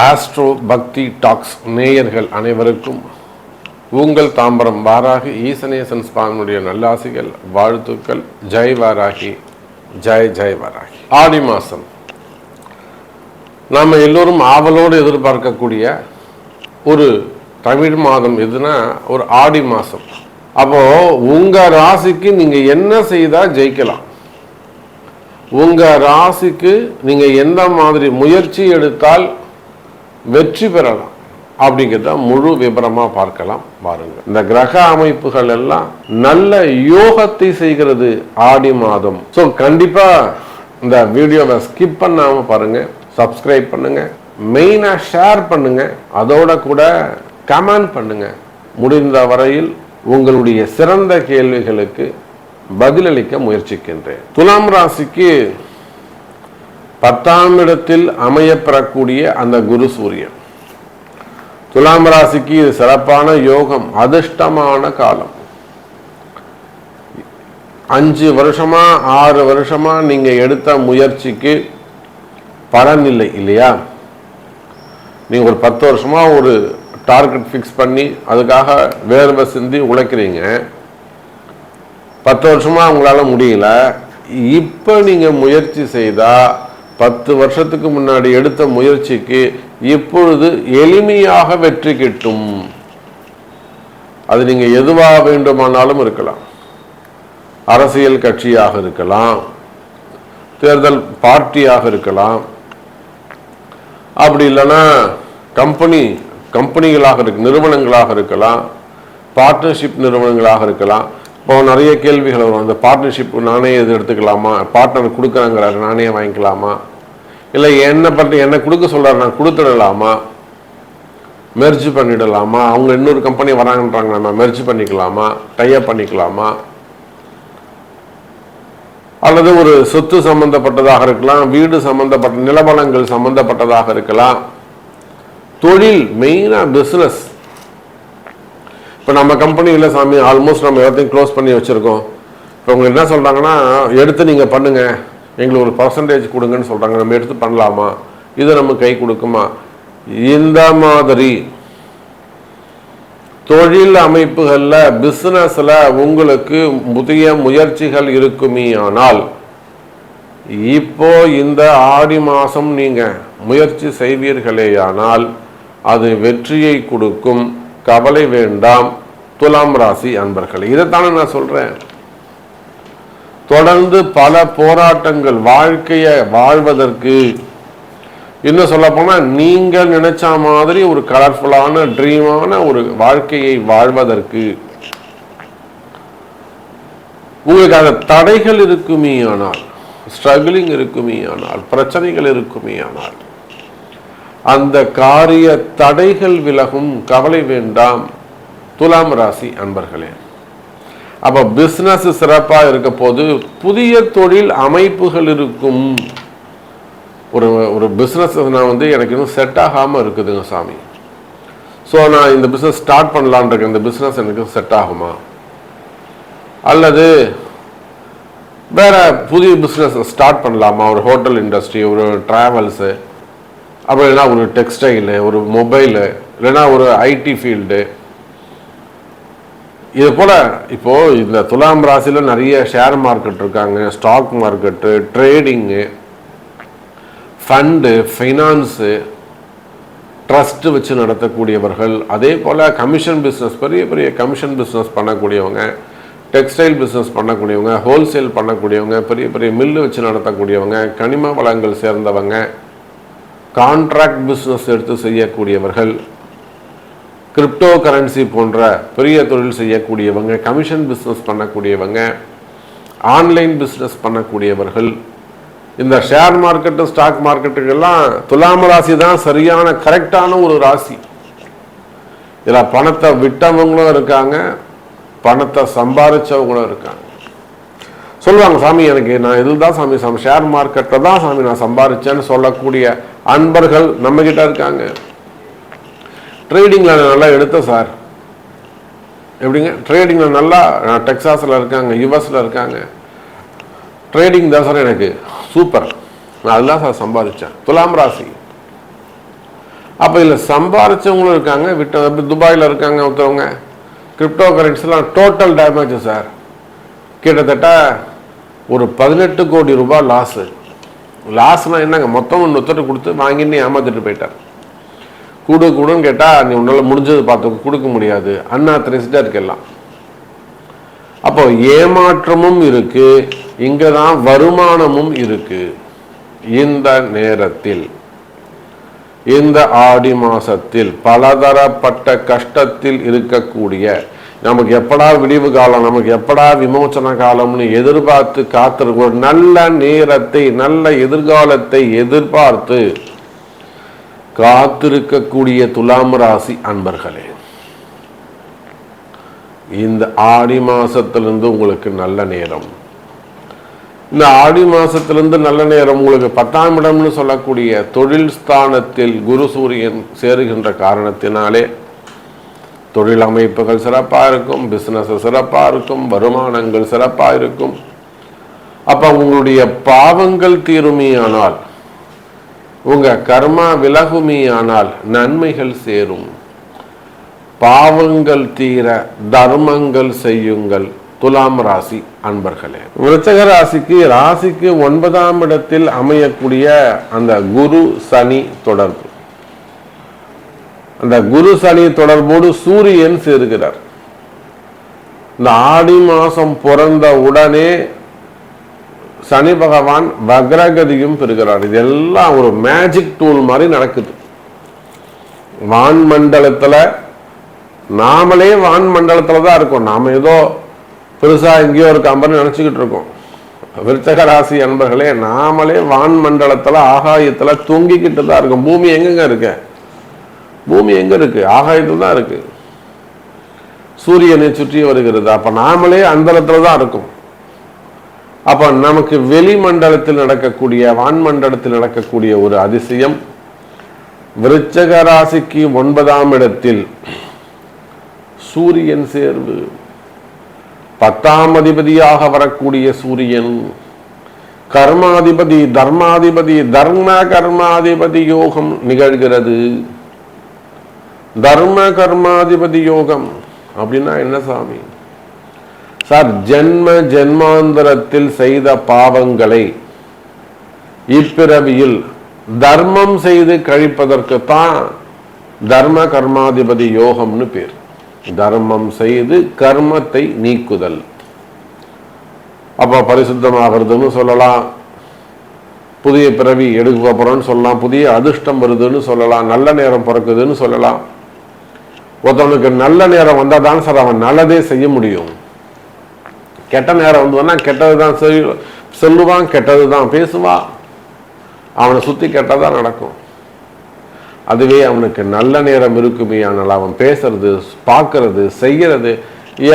Astro பக்தி tax நேயர்கள் அனைவருக்கும் உங்கள் தாம்பரம் வாராகி ஈசனேசன் சுவாமியுடைய நல்லாசிகள் வாழ்த்துக்கள். ஜெய் வாராகி, ஜெய் ஜெய் வாராகி. ஆடி மாதம் நாம் எல்லோரும் ஆவலோடு எதிர்பார்க்கக்கூடிய ஒரு தமிழ் மாதம் எதுனா ஒரு ஆடி மாதம். அப்போது உங்கள் ராசிக்கு நீங்கள் என்ன செய்தால் ஜெயிக்கலாம், உங்கள் ராசிக்கு நீங்கள் எந்த மாதிரி முயற்சி எடுத்தால் வெற்றி பெறலாம் அப்படிங்கிறத முழு விபரமாக பார்க்கலாம் பாருங்க. இந்த கிரக அமைப்புகள் எல்லாம் நல்ல யோகத்தை செய்கிறது ஆடி மாதம். ஸோ கண்டிப்பாக இந்த வீடியோவை ஸ்கிப் பண்ணாமல் பாருங்க, சப்ஸ்கிரைப் பண்ணுங்க, மெயினாக ஷேர் பண்ணுங்க, அதோட கூட கமெண்ட் பண்ணுங்க. முடிந்த வரையில் உங்களுடைய சிறந்த கேள்விகளுக்கு பதிலளிக்க முயற்சிக்கின்றேன். துலாம் ராசிக்கு 10ஆம் இடத்தில் அமையப்பெறக்கூடிய அந்த குரு சூரியன் துலாம் ராசிக்கு இது சிறப்பான யோகம், அதிர்ஷ்டமான காலம். 5 வருஷமா 6 வருஷமா நீங்க எடுத்த முயற்சிக்கு பலன் இல்லை இல்லையா? நீங்க ஒரு 10 வருஷமா ஒரு டார்கெட் ஃபிக்ஸ் பண்ணி அதுக்காக வேர்வை சிந்தி உழைக்கிறீங்க. 10 வருஷமா உங்களால முடியல. இப்போ நீங்க முயற்சி செய்தா 10 வருஷத்துக்கு முன்னாடி எடுத்த முயற்சிக்கு இப்பொழுது எளிமையாக வெற்றி கிட்டும். அது நீங்க எதுவாக வேண்டுமானாலும் இருக்கலாம். அரசியல் கட்சியாக இருக்கலாம், தேர்தல் பார்ட்டியாக இருக்கலாம், அப்படி இல்லைன்னா கம்பெனிகளாக இருக்கு, நிறுவனங்களாக இருக்கலாம், பார்ட்னர்ஷிப் நிறுவனங்களாக இருக்கலாம். இப்போ நிறைய கேள்விகள் வரும். அந்த பார்ட்னர்ஷிப் நானே இது எடுத்துக்கலாமா, பார்ட்னர் கொடுக்குறாங்கிறாரு நானே வாங்கிக்கலாமா, இல்லை என்ன கொடுக்க சொல்கிறாரு நான் கொடுத்துடலாமா, மெர்ஜ் பண்ணிடலாமா, அவங்க இன்னொரு கம்பெனி வராங்கன்றாங்க நம்ம மெர்ஜ் பண்ணிக்கலாமா, டைப் பண்ணிக்கலாமா, அல்லது ஒரு சொத்து சம்பந்தப்பட்டதாக இருக்கலாம், வீடு சம்பந்தப்பட்ட நிலவளங்கள் சம்பந்தப்பட்டதாக இருக்கலாம், தொழில் மெயினாக பிஸ்னஸ். இப்போ நம்ம கம்பெனியில் சாமி ஆல்மோஸ்ட் நம்ம எல்லாத்தையும் க்ளோஸ் பண்ணி வச்சுருக்கோம். இப்போ அவங்க என்ன சொல்கிறாங்கன்னா, எடுத்து நீங்கள் பண்ணுங்கள், எங்களுக்கு ஒரு பர்சன்டேஜ் கொடுங்கன்னு சொல்கிறாங்க. நம்ம எடுத்து பண்ணலாமா, இது நம்ம கை கொடுக்குமா? இந்த மாதிரி தொழில் அமைப்புகளில் பிஸ்னஸில் உங்களுக்கு புதிய முயற்சிகள் இருக்குமே ஆனால் இப்போ இந்த ஆடி மாதம் நீங்கள் முயற்சி செய்வீர்களேயானால் அது வெற்றியை கொடுக்கும். கவலை வேண்டாம் துலாம் ராசி அன்பர்களே. இதைத்தானே நான் சொல்றேன். தொடர்ந்து பல போராட்டங்கள் வாழ்க்கையை வாழ்வதற்கு, இன்னும் சொல்ல போனா நீங்கள் நினைச்ச மாதிரி ஒரு கலர்ஃபுல்லான ட்ரீமான ஒரு வாழ்க்கையை வாழ்வதற்கு உங்களுக்கு அந்த தடைகள் இருக்குமே ஆனால், ஸ்ட்ரகிளிங் இருக்குமே ஆனால், பிரச்சனைகள் இருக்குமே ஆனால் அந்த காரிய தடைகள் விலகும். கவலை வேண்டாம் துலாம் ராசி அன்பர்களே. அப்ப பிசினஸ் சிறப்பாக இருக்க போது புதிய தொழில் அமைப்புகள் இருக்கும். ஒரு பிஸ்னஸ் நான் எனக்கு இன்னும் செட் ஆகாமல் இருக்குதுங்க சாமி. ஸோ நான் இந்த பிஸ்னஸ் ஸ்டார்ட் பண்ணலான் இருக்கேன், இந்த பிஸ்னஸ் எனக்கு செட் ஆகுமா, அல்லது வேற புதிய பிஸ்னஸ் ஸ்டார்ட் பண்ணலாமா, ஒரு ஹோட்டல் இண்டஸ்ட்ரி, ஒரு டிராவல்ஸு, அப்படி இல்லைன்னா ஒரு டெக்ஸ்டைலு, ஒரு மொபைலு, இல்லைன்னா ஒரு ஐடி ஃபீல்டு. இது போல் இப்போது இந்த துலாம் ராசியில் நிறைய ஷேர் மார்க்கெட் இருக்காங்க, stock market, trading, fund, finance, trust வச்சு நடத்தக்கூடியவர்கள், அதே போல் கமிஷன் பிஸ்னஸ், பெரிய பெரிய கமிஷன் பிஸ்னஸ் பண்ணக்கூடியவங்க, டெக்ஸ்டைல் பிஸ்னஸ் பண்ணக்கூடியவங்க, ஹோல்சேல் பண்ணக்கூடியவங்க, பெரிய பெரிய மில்லு வச்சு நடத்தக்கூடியவங்க, கனிம வளங்கள் சேர்ந்தவங்க, கான்ட்ராக்ட் பிஸ்னஸ் எடுத்து செய்யக்கூடியவர்கள், கிரிப்டோ கரன்சி போன்ற பெரிய தொழில் செய்யக்கூடியவங்க, கமிஷன் பிஸ்னஸ் பண்ணக்கூடியவங்க, ஆன்லைன் பிஸ்னஸ் பண்ணக்கூடியவர்கள், இந்த ஷேர் மார்க்கெட்டு ஸ்டாக் மார்க்கெட்டுக்கெல்லாம் துலாம் ராசி தான் சரியான கரெக்டான ஒரு ராசி. இதில் பணத்தை விட்டவங்களும் இருக்காங்க, பணத்தை சம்பாதிச்சவங்களும் இருக்காங்க. சொல்லுவாங்க சாமி நான் இதில் தான் சாமி ஷேர் மார்க்கெட்டில் தான் சாமி நான் சம்பாதிச்சேன்னு சொல்லக்கூடிய அன்பர்கள் நம்ம கிட்ட இருக்காங்க. ட்ரேடிங்கில் நல்லா எடுத்தேன் சார், எப்படிங்க ட்ரேடிங்கில் நல்லா டெக்சாஸில் இருக்காங்க, யுஎஸில் இருக்காங்க, ட்ரேடிங் தான் சார் எனக்கு சூப்பர், நான் அதெல்லாம் சார் சம்பாதிச்சேன். துலாம் ராசி அப்போ இதில் சம்பாரிச்சவங்களும் இருக்காங்க, விட்ட துபாயில் இருக்காங்க ஒருத்தவங்க. கிரிப்டோ கரன்சிலாம் டோட்டல் டேமேஜ் சார். கிட்டத்தட்ட ஒரு 18 கோடி ரூபாய் லாஸு. லாஸ்னால் என்னங்க, மொத்தம் இன்னொருத்தர் கொடுத்து வாங்கின்னு ஏமாத்திட்டு போயிட்டார். கூடுன்னு கேட்டால் நீ உன்னால் முடிஞ்சது பார்த்து கொடுக்க முடியாது, அன்ஆத்தரைஸ்டாக இருக்கலாம். அப்போ ஏமாற்றமும் இருக்கு, இங்கே தான் வருமானமும் இருக்கு. இந்த நேரத்தில், இந்த ஆடி மாசத்தில் பலதரப்பட்ட கஷ்டத்தில் இருக்கக்கூடிய, நமக்கு எப்படா விடிவு காலம், நமக்கு எப்படா விமோசன காலம்னு எதிர்பார்த்து காத்திருக்க நல்ல நேரத்தை, நல்ல எதிர்காலத்தை எதிர்பார்த்து காத்திருக்கக்கூடிய துலாம் ராசி அன்பர்களே, இந்த ஆடி மாசத்திலிருந்து உங்களுக்கு நல்ல நேரம். இந்த ஆடி மாசத்திலிருந்து நல்ல நேரம் உங்களுக்கு 10ஆம் இடம்னு சொல்லக்கூடிய தொழில் ஸ்தானத்தில் குரு சூரியன் சேருகின்ற காரணத்தினாலே தொழில் அமைப்புகள் சிறப்பாக இருக்கும், பிசினஸ் சிறப்பாக இருக்கும், வருமானங்கள் சிறப்பாக இருக்கும். அப்போ உங்களுடைய பாவங்கள் தீருமையானால், உங்க கர்மா விலகுமையானால் நன்மைகள் சேரும். பாவங்கள் தீர தர்மங்கள் செய்யுங்கள் துலாம் ராசி அன்பர்களே. விருச்சிக ராசிக்கு 9ஆம் இடத்தில் அமையக்கூடிய அந்த குரு சனி தொடர்பு, அந்த குரு சனி தொடர்போடு சூரியன் சேர்கிறார். இந்த ஆடி மாசம் பிறந்த உடனே சனி பகவான் வக்ரகதியும் பெறுகிறார். இதெல்லாம் ஒரு மேஜிக் டூல் மாதிரி நடக்குது. வான் மண்டலத்துல நாமளே வான் மண்டலத்துல தான் இருக்கோம். நாம ஏதோ பெருசா எங்கேயோ ஒரு கம்பெனி நினைச்சுக்கிட்டு இருக்கோம். விருச்சிக ராசி அன்பர்களே, நாமளே வான் மண்டலத்துல ஆகாயத்துல தொங்கிக்கிட்டு தான் இருக்கோம். பூமி எங்கெங்க இருக்கு? பூமி எங்க இருக்கு? ஆகாயத்துல தான் இருக்கு. சூரியனை சுற்றி வருகிறது. அப்ப நாமளே அந்தரத்துல தான் இருக்கும். அப்ப நமக்கு வெளி மண்டலத்தில் நடக்கக்கூடிய, வான் மண்டலத்தில் நடக்கக்கூடிய ஒரு அதிசயம், விருச்சிக ராசிக்கு 9ஆம் இடத்தில் சூரியன் சேர்வு. 10ஆம் அதிபதியாக வரக்கூடிய சூரியன் கர்மாதிபதி, தர்மாதிபதி, தர்ம கர்மாதிபதி யோகம் நிகழ்கிறது. தர்ம கர்மாதிபதி யோகம் அப்படின்னா என்ன சாமி? சார், ஜென்ம ஜென்மாந்தரத்தில் செய்த பாவங்களை இப்பிறவியில் தர்மம் செய்து கழிப்பதற்கு தான் தர்ம கர்மாதிபதி யோகம்னு பேர். தர்மம் செய்து கர்மத்தை நீக்குதல். அப்ப பரிசுத்தமாகிறதுன்னு சொல்லலாம், புதிய பிறவி எடுக்க போறோம்னு சொல்லலாம், புதிய அதிர்ஷ்டம் வருதுன்னு சொல்லலாம், நல்ல நேரம் பிறக்குதுன்னு சொல்லலாம். ஒருத்தவனுக்கு நல்ல நேரம் வந்தால் தான் சார் அவன் நல்லதே செய்ய முடியும். கெட்ட நேரம் வந்ததுன்னா கெட்டது தான் சொல்லுவான், கெட்டது தான் பேசுவான், அவனை சுற்றி கெட்டதான் நடக்கும். அதுவே அவனுக்கு நல்ல நேரம் இருக்குமே, ஆனால் அவன் பேசுறது, பார்க்கறது, செய்யறது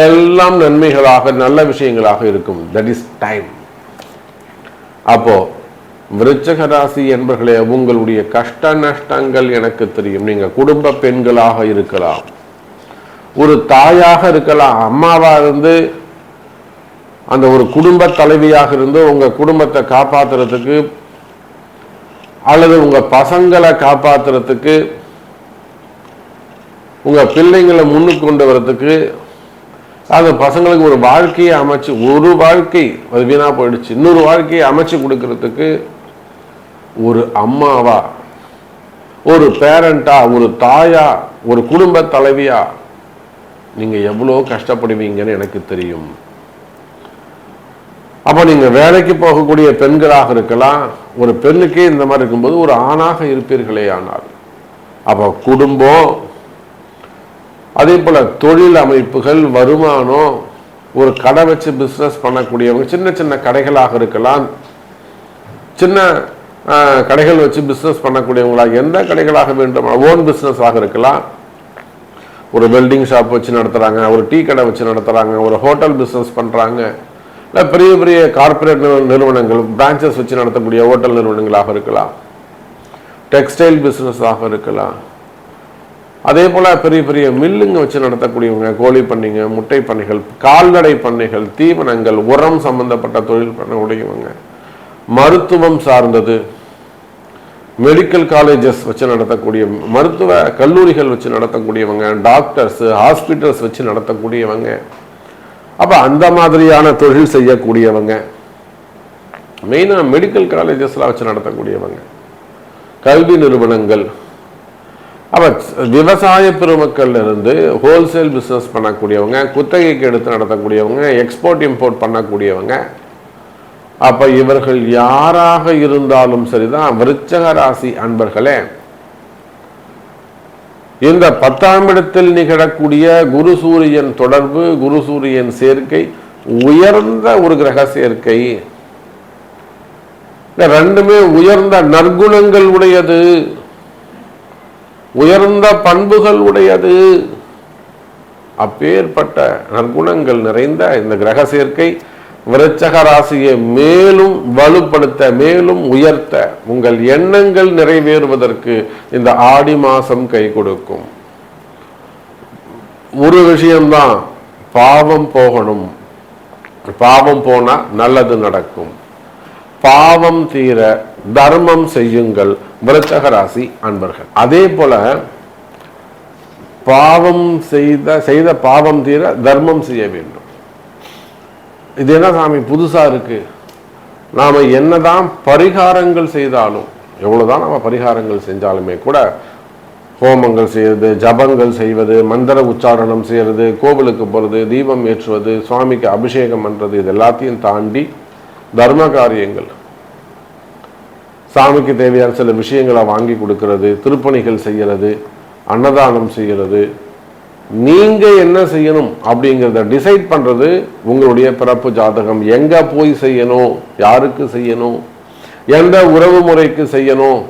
எல்லாம் நன்மைகளாக நல்ல விஷயங்களாக இருக்கும். That is time. அப்போ விருச்சிக ராசி என்பர்களே, உங்களுடைய கஷ்ட நஷ்டங்கள் எனக்கு தெரியும். நீங்க குடும்ப பெண்களாக இருக்கலாம், ஒரு தாயாக இருக்கலாம், அம்மாவா இருந்து அந்த ஒரு குடும்ப தலைவியாக இருந்து உங்க குடும்பத்தை காப்பாத்துறதுக்கு அல்லது உங்க பசங்களை காப்பாத்துறதுக்கு, உங்க பிள்ளைங்களை முன்னுக்கு கொண்டு வரதுக்கு, அந்த பசங்களுக்கு ஒரு வாழ்க்கையை அமைச்சு, ஒரு வாழ்க்கை அது வீணா போயிடுச்சு, இன்னொரு வாழ்க்கையை அமைச்சு கொடுக்கறதுக்கு ஒரு அம்மாவா, ஒரு பேரண்டா, ஒரு தாயா, ஒரு குடும்ப தலைவியா நீங்க எவ்வளோ கஷ்டப்படுவீங்கன்னு எனக்கு தெரியும். அப்போ நீங்க வேலைக்கு போகக்கூடிய பெண்களாக இருக்கலாம், ஒரு பெண்ணுக்கே இந்த மாதிரி இருக்கும்போது ஒரு ஆணாக இருப்பீர்களே. ஆனால் அப்போ குடும்பம், அதே போல தொழில் அமைப்புகள், வருமானம், ஒரு கடை வச்சு பிஸ்னஸ் பண்ணக்கூடியவங்க, சின்ன சின்ன கடைகளாக இருக்கலாம், சின்ன கடைகள் வச்சு பிஸ்னஸ் பண்ணக்கூடியவங்களாக எந்த கடைகளாக வேண்டும், ஓன் பிஸ்னஸ் ஆக இருக்கலாம். ஒரு வெல்டிங் ஷாப் வச்சு நடத்துறாங்க, ஒரு டீ கடை வச்சு நடத்துறாங்க, ஒரு ஹோட்டல் பிஸ்னஸ் பண்றாங்க, இல்லை பெரிய பெரிய கார்பரேட் நிறுவனங்கள் பிரான்ச்சஸ் வச்சு நடத்தக்கூடிய ஹோட்டல் நிறுவனங்களாக இருக்கலாம், டெக்ஸ்டைல் பிஸ்னஸாக இருக்கலாம். அதே போல பெரிய பெரிய மில்லுங்க வச்சு நடத்தக்கூடியவங்க, கோழி பண்ணைங்க, முட்டை பண்ணைகள், கால்நடை பண்ணைகள், தீவனங்கள், உரம் சம்பந்தப்பட்ட தொழில் பண்ணக்கூடியவங்க, மருத்துவம் சார்ந்தது, மெடிக்கல் காலேஜஸ் வச்சு நடத்தக்கூடிய, மருத்துவ கல்லூரிகள் வச்சு நடத்தக்கூடியவங்க, டாக்டர்ஸ், ஹாஸ்பிட்டல்ஸ் வச்சு நடத்தக்கூடியவங்க, அப்போ அந்த மாதிரியான தொழில் செய்யக்கூடியவங்க, மெயினாக மெடிக்கல் காலேஜஸ்லாம் வச்சு நடத்தக்கூடியவங்க, கல்வி நிறுவனங்கள், அப்போ விவசாய பெருமக்கள் இருந்து ஹோல்சேல் பிஸ்னஸ் பண்ணக்கூடியவங்க, குத்தகைக்கு எடுத்து நடத்தக்கூடியவங்க, எக்ஸ்போர்ட் இம்போர்ட் பண்ணக்கூடியவங்க, அப்போ இவர்கள் யாராக இருந்தாலும் சரிதான். விருச்சக ராசி அன்பர்களே, இந்த 10ஆம் இடத்தில் நிகழக்கூடிய குரு சூரியன் தொடர்பு, குரு சூரியன் சேர்க்கை உயர்ந்த ஒரு கிரக சேர்க்கை. ரெண்டுமே உயர்ந்த நற்குணங்கள் உடையது, உயர்ந்த பண்புகள் உடையது. அப்பேற்பட்ட நற்குணங்கள் நிறைந்த இந்த கிரக சேர்க்கை விருச்சக ராசியை மேலும் வலுப்படுத்த, மேலும் உயர்த்த, உங்கள் எண்ணங்கள் நிறைவேறுவதற்கு இந்த ஆடி மாசம் கை கொடுக்கும். ஒரு விஷயம்தான், பாவம் போகணும். பாவம் போனா நல்லது நடக்கும். பாவம் தீர தர்மம் செய்யுங்கள் விருச்சக ராசி அன்பர்கள். அதே போல பாவம் செய்த பாவம் தீர தர்மம் செய்ய வேண்டும். இது என்ன சாமி புதுசா இருக்கு? நாம என்னதான் பரிகாரங்கள் செய்தாலும், எவ்வளவுதான் நாம பரிகாரங்கள் செஞ்சாலுமே கூட, ஹோமங்கள் செய்வது, ஜபங்கள் செய்வது, மந்திர உச்சாரணம் செய்யறது, கோவிலுக்கு போறது, தீபம் ஏற்றுவது, சுவாமிக்கு அபிஷேகம் பண்றது, இது எல்லாத்தையும் தாண்டி தர்ம காரியங்கள், சாமிக்கு தேவையான சில விஷயங்களை வாங்கி கொடுக்கிறது, திருப்பணிகள் செய்யறது, அன்னதானம் செய்யறது, நீங்க என்ன செய்யணும் அப்படிங்கிறத டிசைட் பண்றது உங்களுடைய பிறப்பு ஜாதகம். எங்க போய் செய்யணும், யாருக்கு செய்யணும், எந்த உறவு முறைக்கு செய்யணும்,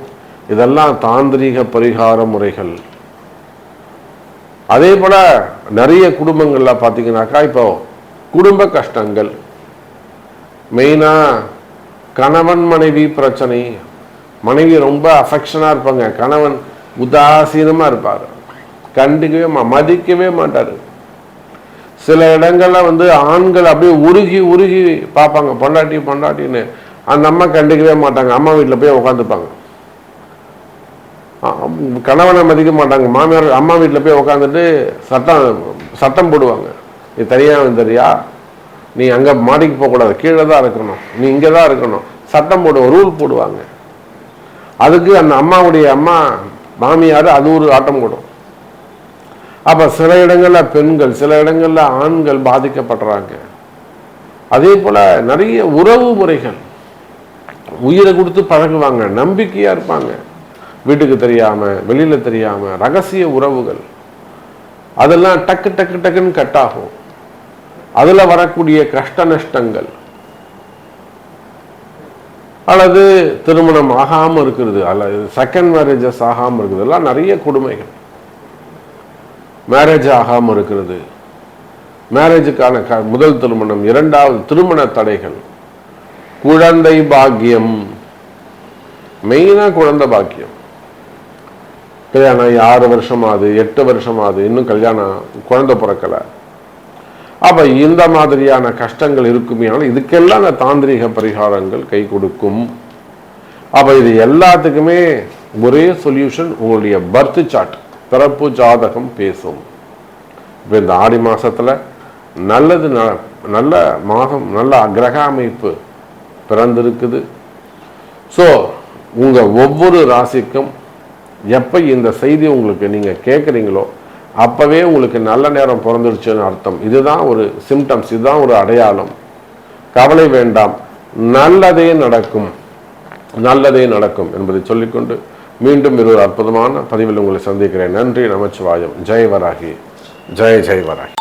இதெல்லாம் தாந்திரீக பரிகார முறைகள். அதே போல நிறைய குடும்பங்கள்ல பாத்தீங்கன்னாக்கா, இப்போ குடும்ப கஷ்டங்கள், மெயினா கணவன் மனைவி பிரச்சனை. மனைவி ரொம்ப அஃபெக்ஷனா இருப்பாங்க, கணவன் உதாசீனமா இருப்பார், கண்டுக்கவே மதிக்கவே மாட்டாரு. சில இடங்கள்ல ஆண்கள் அப்படியே உருகி உருகி பார்ப்பாங்க, பொண்டாட்டி பொண்டாட்டின்னு. அந்த அம்மா கண்டுக்கவே மாட்டாங்க, அம்மா வீட்டில் போய் உட்காந்துப்பாங்க. கணவனை மதிக்க மாட்டாங்க, மாமியார் அம்மா வீட்டில் போய் உட்காந்துட்டு சட்டம் போடுவாங்க. நீ தனியாக வந்துறியா, நீ அங்கே மாடிக்கு போகக்கூடாது, கீழே தான் இருக்கணும், நீ இங்கே தான் இருக்கணும், சட்டம் போடுவோம், ரூல் போடுவாங்க. அதுக்கு அந்த அம்மாவுடைய அம்மா மாமியார் அது ஒரு ஆட்டம் போடும். அப்ப சில இடங்கள்ல பெண்கள், சில இடங்கள்ல ஆண்கள் பாதிக்கப்படுறாங்க. அதே போல நிறைய உறவு முறைகள், உயிரை கொடுத்து பழகுவாங்க, நம்பிக்கையா இருப்பாங்க, வீட்டுக்கு தெரியாம வெளியில தெரியாம ரகசிய உறவுகள், அதெல்லாம் டக்கு டக்கு டக்குன்னு கட் ஆகும். அதுல வரக்கூடிய கஷ்ட நஷ்டங்கள், அல்லது திருமணம் ஆகாம இருக்கிறது, அல்லது செகண்ட் மேரேஜஸ் ஆகாம இருக்குது, எல்லாம் நிறைய கொடுமைகள். மேரேஜ் ஆகாம இருக்கிறது, மேரேஜுக்கான முதல் திருமணம், இரண்டாவது திருமண தடைகள், குழந்தை பாக்கியம், மெயினா குழந்தை பாக்கியம். கல்யாணம் 6 வருஷமாவது 8 வருஷமாவது இன்னும் கல்யாணம் குழந்தை பிறக்கல. அப்ப இந்த மாதிரியான கஷ்டங்கள் இருக்குமே, இதுக்கெல்லாம் அந்த தாந்திரிக பரிகாரங்கள் கை கொடுக்கும். அப்ப இது எல்லாத்துக்குமே ஒரே சொல்யூஷன், உங்களுடைய பர்த் சார்ட், பிறப்பு ஜாதகம் பேசும். இப்போ இந்த ஆடி மாசத்துல நல்லது, நல்ல மாதம், நல்ல கிரக அமைப்பு பிறந்திருக்குது. ஸோ உங்க ஒவ்வொரு ராசிக்கும் எப்போ இந்த செய்தி உங்களுக்கு நீங்க கேட்குறீங்களோ அப்பவே உங்களுக்கு நல்ல நேரம் பிறந்துடுச்சுன்னு அர்த்தம். இதுதான் ஒரு சிம்டம்ஸ், இதுதான் ஒரு அடையாளம். கவலை வேண்டாம், நல்லதே நடக்கும், நல்லதே நடக்கும் என்பதை சொல்லிக்கொண்டு மீண்டும் ஒரு அற்புதமான பதிவில் உங்களை சந்திக்கிறேன். நன்றி, நமச்சிவாயம். ஜெய் வராகி, ஜெய் ஜெய் வராகி.